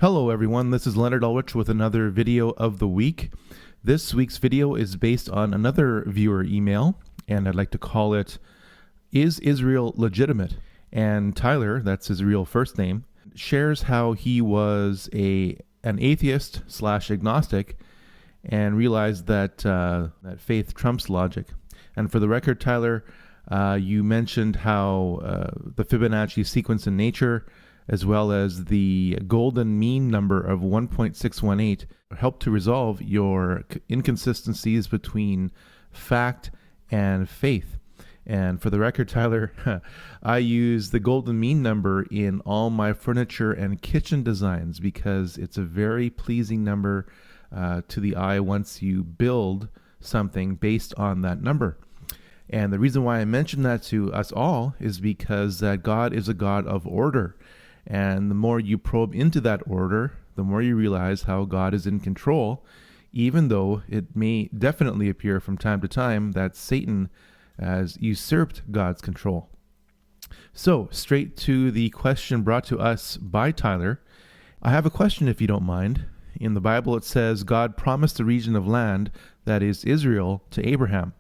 Hello everyone, this is Leonard Ulrich with another video of the week. This week's video is based on another viewer email, and I'd like to call it, Is Israel Legitimate? And Tyler, that's his real first name, shares how he was an atheist / agnostic and realized that faith trumps logic. And for the record, Tyler, you mentioned how the Fibonacci sequence in nature, as well as the golden mean number of 1.618, help to resolve your inconsistencies between fact and faith. And for the record, Tyler, I use the golden mean number in all my furniture and kitchen designs because it's a very pleasing number to the eye once you build something based on that number. And the reason why I mention that to us all is because that God is a God of order. And the more you probe into that order, the more you realize how God is in control, even though it may definitely appear from time to time that Satan has usurped God's control. So, straight to the question brought to us by Tyler. I have a question, if you don't mind. In the Bible it says God promised a region of land, that is Israel, to Abraham.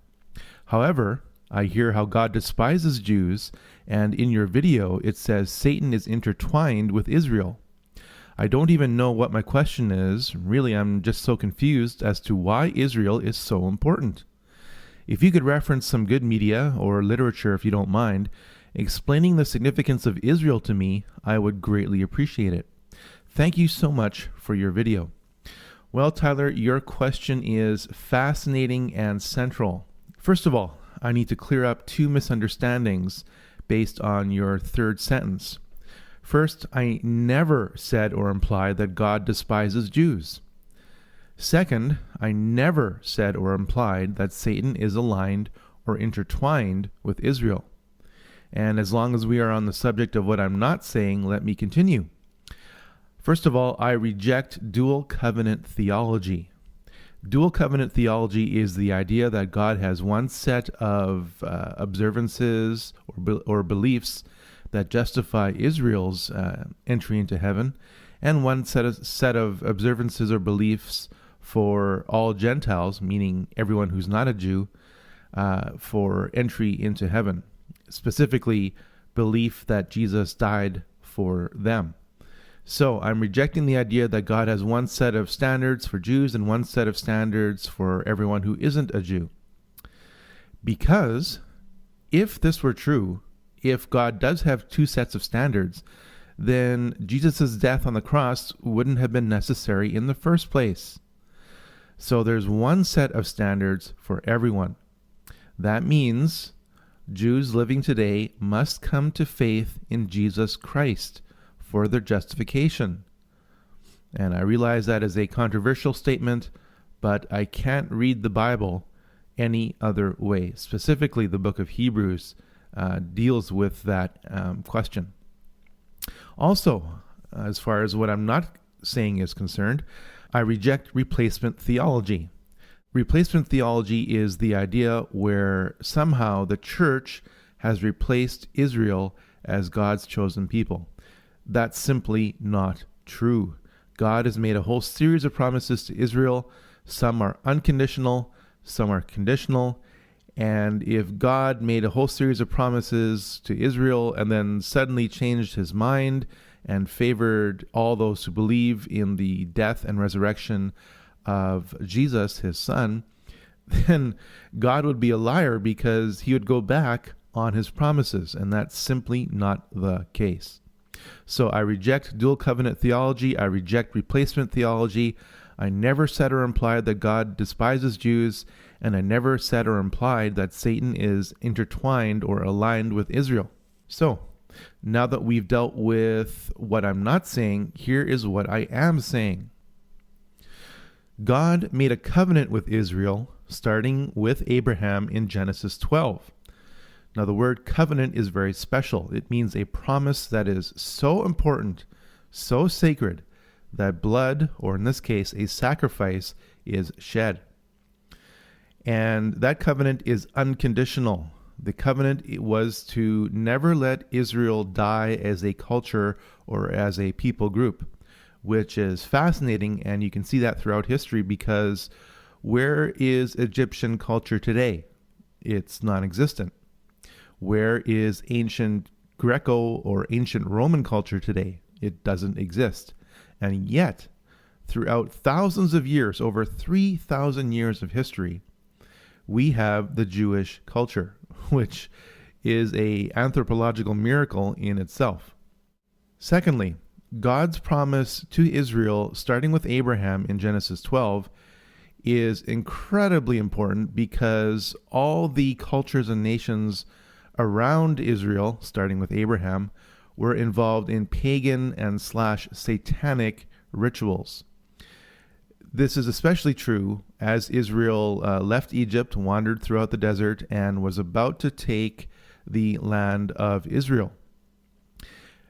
However, I hear how God despises Jews, and in your video it says Satan is intertwined with Israel. I don't even know what my question is. Really, I'm just so confused as to why Israel is so important. If you could reference some good media or literature, if you don't mind, explaining the significance of Israel to me, I would greatly appreciate it. Thank you so much for your video. Well, Tyler, your question is fascinating and central. First of all, I need to clear up two misunderstandings based on your third sentence. First, I never said or implied that God despises Jews. Second, I never said or implied that Satan is aligned or intertwined with Israel. And as long as we are on the subject of what I'm not saying, let me continue. First of all, I reject dual covenant theology. Dual covenant theology is the idea that God has one set of observances or beliefs that justify Israel's entry into heaven, and one set of observances or beliefs for all Gentiles, meaning everyone who's not a Jew, for entry into heaven. Specifically, belief that Jesus died for them. So I'm rejecting the idea that God has one set of standards for Jews and one set of standards for everyone who isn't a Jew. Because if this were true, if God does have two sets of standards, then Jesus' death on the cross wouldn't have been necessary in the first place. So there's one set of standards for everyone. That means Jews living today must come to faith in Jesus Christ for their justification. And I realize that is a controversial statement, but I can't read the Bible any other way. Specifically, the book of Hebrews deals with that question. Also, as far as what I'm not saying is concerned, I reject replacement theology. Replacement theology is the idea where somehow the church has replaced Israel as God's chosen people. That's simply not true. God has made a whole series of promises to Israel. Some are unconditional, some are conditional. And if God made a whole series of promises to Israel and then suddenly changed his mind and favored all those who believe in the death and resurrection of Jesus, his son, then God would be a liar because he would go back on his promises. And that's simply not the case. So I reject dual covenant theology. I reject replacement theology. I never said or implied that God despises Jews, and I never said or implied that Satan is intertwined or aligned with Israel. So now that we've dealt with what I'm not saying, here is what I am saying. God made a covenant with Israel, starting with Abraham in Genesis 12. Now, the word covenant is very special. It means a promise that is so important, so sacred, that blood, or in this case, a sacrifice, is shed. And that covenant is unconditional. The covenant was to never let Israel die as a culture or as a people group. which is fascinating. And you can see that throughout history, because where is Egyptian culture today? It's non-existent. Where is ancient Greco or ancient Roman culture today? It doesn't exist. And yet, throughout thousands of years, over 3,000 years of history, we have the Jewish culture, which is an anthropological miracle in itself. Secondly, God's promise to Israel, starting with Abraham in Genesis 12, is incredibly important, because all the cultures and nations around Israel, starting with Abraham, were involved in pagan and /satanic rituals. This is especially true as Israel left Egypt, wandered throughout the desert, and was about to take the land of Israel.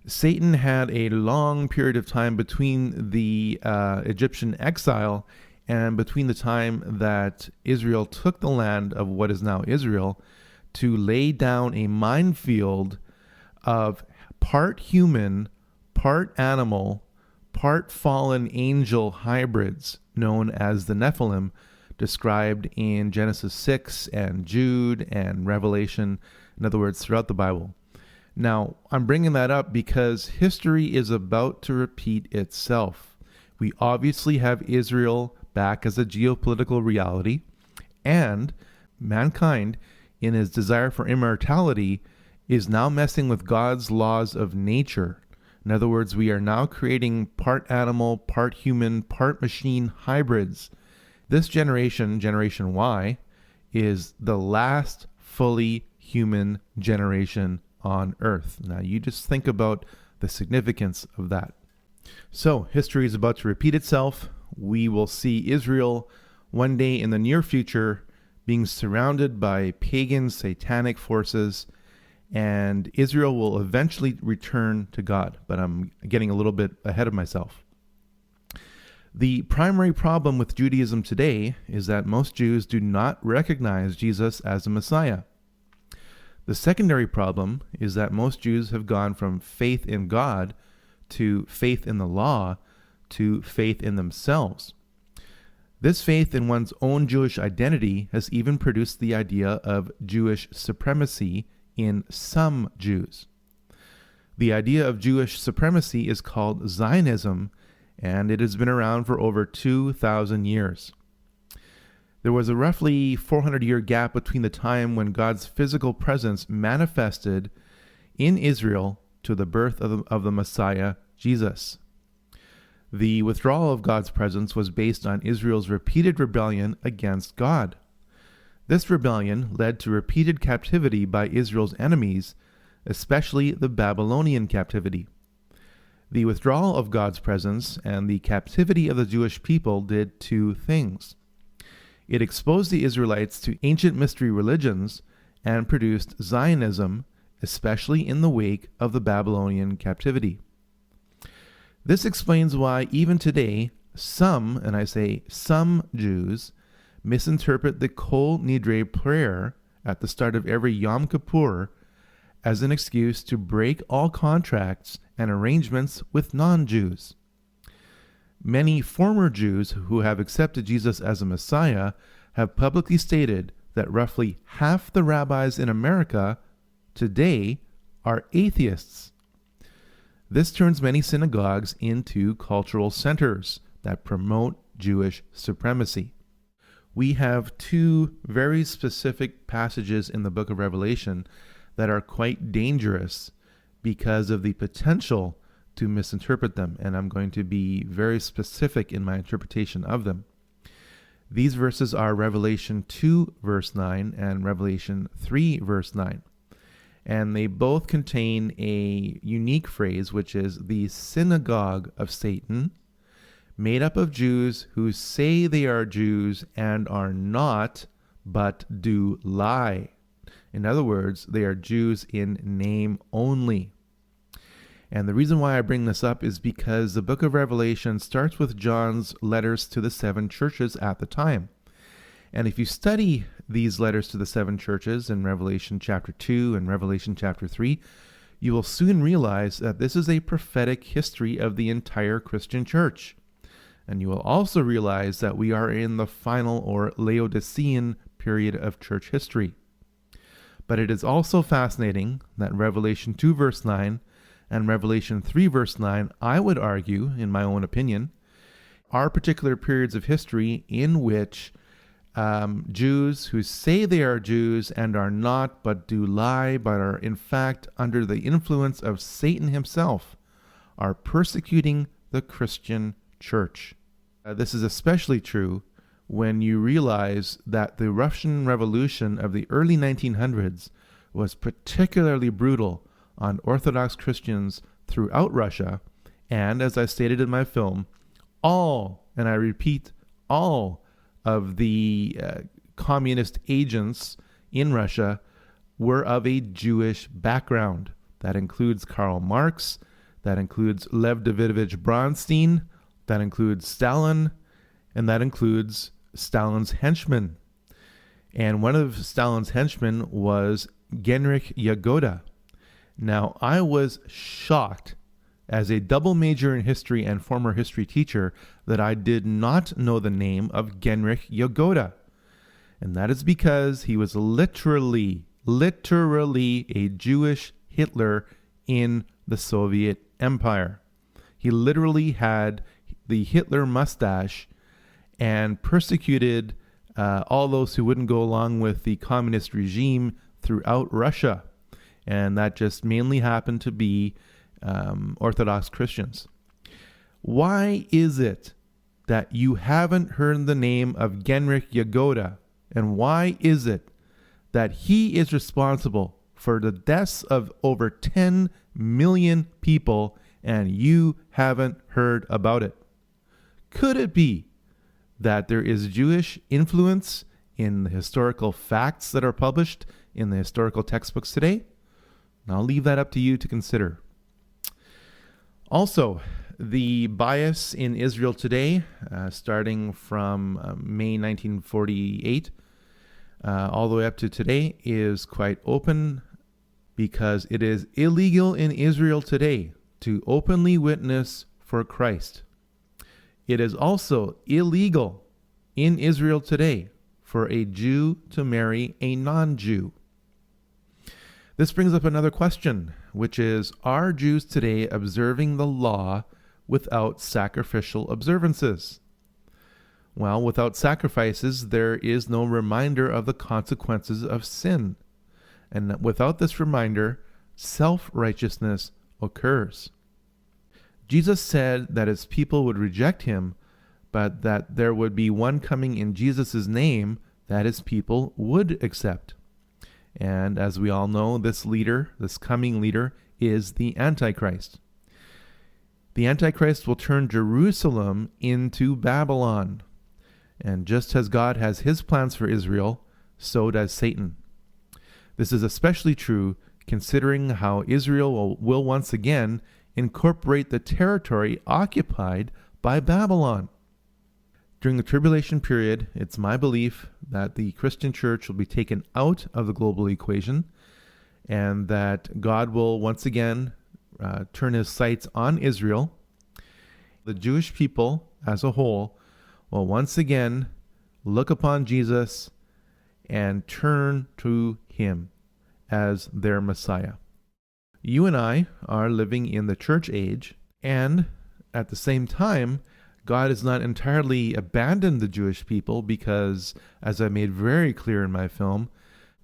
Satan had a long period of time between the Egyptian exile and between the time that Israel took the land of what is now Israel, to lay down a minefield of part human, part animal, part fallen angel hybrids known as the Nephilim, described in Genesis 6 and Jude and Revelation, in other words, throughout the Bible. Now, I'm bringing that up because history is about to repeat itself. We obviously have Israel back as a geopolitical reality, and mankind, in his desire for immortality, is now messing with God's laws of nature. In other words, we are now creating part animal, part human, part machine hybrids. This generation, Generation Y, is the last fully human generation on Earth. Now, you just think about the significance of that. So, history is about to repeat itself. We will see Israel one day in the near future being surrounded by pagan, satanic forces, and Israel will eventually return to God. But I'm getting a little bit ahead of myself. The primary problem with Judaism today is that most Jews do not recognize Jesus as a Messiah. The secondary problem is that most Jews have gone from faith in God to faith in the law to faith in themselves. This faith in one's own Jewish identity has even produced the idea of Jewish supremacy in some Jews. The idea of Jewish supremacy is called Zionism, and it has been around for over 2,000 years. There was a roughly 400-year gap between the time when God's physical presence manifested in Israel to the birth of the Messiah, Jesus. The withdrawal of God's presence was based on Israel's repeated rebellion against God. This rebellion led to repeated captivity by Israel's enemies, especially the Babylonian captivity. The withdrawal of God's presence and the captivity of the Jewish people did two things. It exposed the Israelites to ancient mystery religions and produced Zionism, especially in the wake of the Babylonian captivity. This explains why even today, some, and I say some, Jews misinterpret the Kol Nidre prayer at the start of every Yom Kippur as an excuse to break all contracts and arrangements with non-Jews. Many former Jews who have accepted Jesus as a Messiah have publicly stated that roughly half the rabbis in America today are atheists. This turns many synagogues into cultural centers that promote Jewish supremacy. We have two very specific passages in the book of Revelation that are quite dangerous because of the potential to misinterpret them, and I'm going to be very specific in my interpretation of them. These verses are Revelation 2, verse 9, and Revelation 3, verse 9. And they both contain a unique phrase, which is the synagogue of Satan, made up of Jews who say they are Jews and are not, but do lie. In other words, they are Jews in name only. And the reason why I bring this up is because the book of Revelation starts with John's letters to the 7 churches at the time. And if you study these letters to the 7 churches in Revelation chapter 2 and Revelation chapter 3, you will soon realize that this is a prophetic history of the entire Christian church. And you will also realize that we are in the final or Laodicean period of church history. But it is also fascinating that Revelation 2 verse 9 and Revelation 3 verse 9, I would argue, in my own opinion, are particular periods of history in which Jews who say they are Jews and are not, but do lie, but are in fact under the influence of Satan himself, are persecuting the Christian church. This is especially true when you realize that the Russian Revolution of the early 1900s was particularly brutal on Orthodox Christians throughout Russia, and as I stated in my film, all, and I repeat, all of the communist agents in Russia were of a Jewish background. That includes Karl Marx, that includes Lev Davidovich Bronstein, that includes Stalin, and that includes Stalin's henchmen. And one of Stalin's henchmen was Genrikh Yagoda. Now, I was shocked as a double major in history and former history teacher that I did not know the name of Genrikh Yagoda. And that is because he was literally a Jewish Hitler in the Soviet Empire. He literally had the Hitler mustache and persecuted all those who wouldn't go along with the communist regime throughout Russia. And that just mainly happened to be Orthodox Christians. Why is it that you haven't heard the name of Genrikh Yagoda? And why is it that he is responsible for the deaths of over 10 million people and you haven't heard about it? Could it be that there is Jewish influence in the historical facts that are published in the historical textbooks today? And I'll leave that up to you to consider. Also, the bias in Israel today, starting from May 1948 all the way up to today, is quite open because it is illegal in Israel today to openly witness for Christ. It is also illegal in Israel today for a Jew to marry a non-Jew. This brings up another question, which is, are Jews today observing the law without sacrificial observances? Well, without sacrifices, there is no reminder of the consequences of sin. And without this reminder, self-righteousness occurs. Jesus said that his people would reject him, but that there would be one coming in Jesus' name that his people would accept. And as we all know, this coming leader, is the Antichrist. The Antichrist will turn Jerusalem into Babylon. And just as God has his plans for Israel, so does Satan. This is especially true considering how Israel will once again incorporate the territory occupied by Babylon. During the tribulation period, it's my belief that the Christian church will be taken out of the global equation and that God will once again turn his sights on Israel. The Jewish people as a whole will once again look upon Jesus and turn to him as their Messiah. You and I are living in the church age, and at the same time, God has not entirely abandoned the Jewish people because, as I made very clear in my film,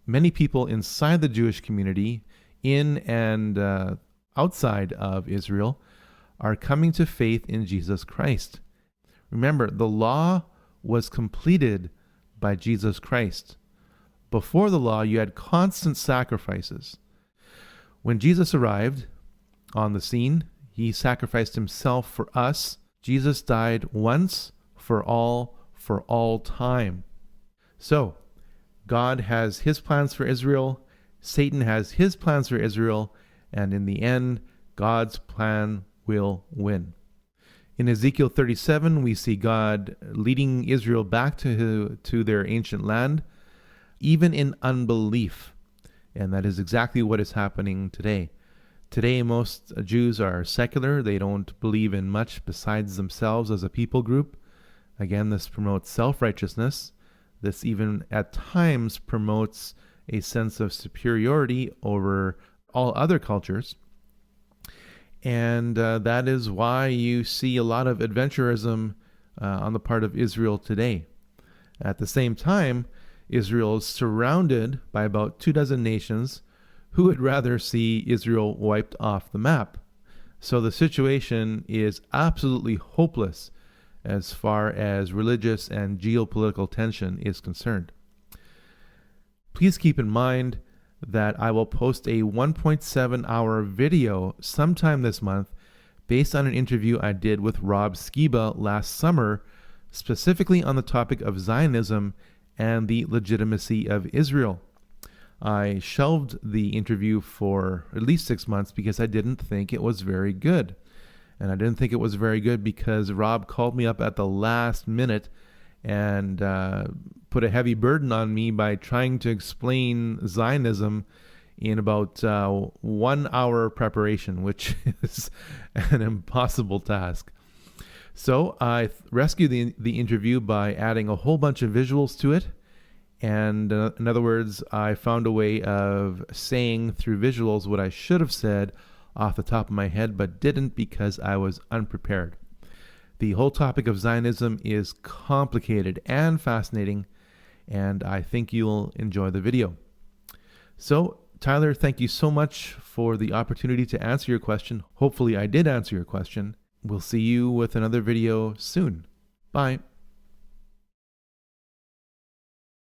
many people inside the Jewish community, in and outside of Israel, are coming to faith in Jesus Christ. Remember, the law was completed by Jesus Christ. Before the law, you had constant sacrifices. When Jesus arrived on the scene, he sacrificed himself for us. Jesus died once for all time. So, God has his plans for Israel, Satan has his plans for Israel, and in the end, God's plan will win. In Ezekiel 37, we see God leading Israel back to their ancient land, even in unbelief. And that is exactly what is happening today. Today, most Jews are secular. They don't believe in much besides themselves as a people group. Again, this promotes self-righteousness. This even at times promotes a sense of superiority over all other cultures. And that is why you see a lot of adventurism on the part of Israel today. At the same time, Israel is surrounded by about 24 nations who would rather see Israel wiped off the map. So the situation is absolutely hopeless as far as religious and geopolitical tension is concerned. Please keep in mind that I will post a 1.7-hour video sometime this month based on an interview I did with Rob Skiba last summer, specifically on the topic of Zionism and the legitimacy of Israel. I shelved the interview for at least 6 months because I didn't think it was very good. And I didn't think it was very good because Rob called me up at the last minute and put a heavy burden on me by trying to explain Zionism in about 1 hour preparation, which is an impossible task. So I rescued the interview by adding a whole bunch of visuals to it. And in other words, I found a way of saying through visuals what I should have said off the top of my head, but didn't because I was unprepared. The whole topic of Zionism is complicated and fascinating, and I think you'll enjoy the video. So, Tyler, thank you so much for the opportunity to answer your question. Hopefully I did answer your question. We'll see you with another video soon. Bye.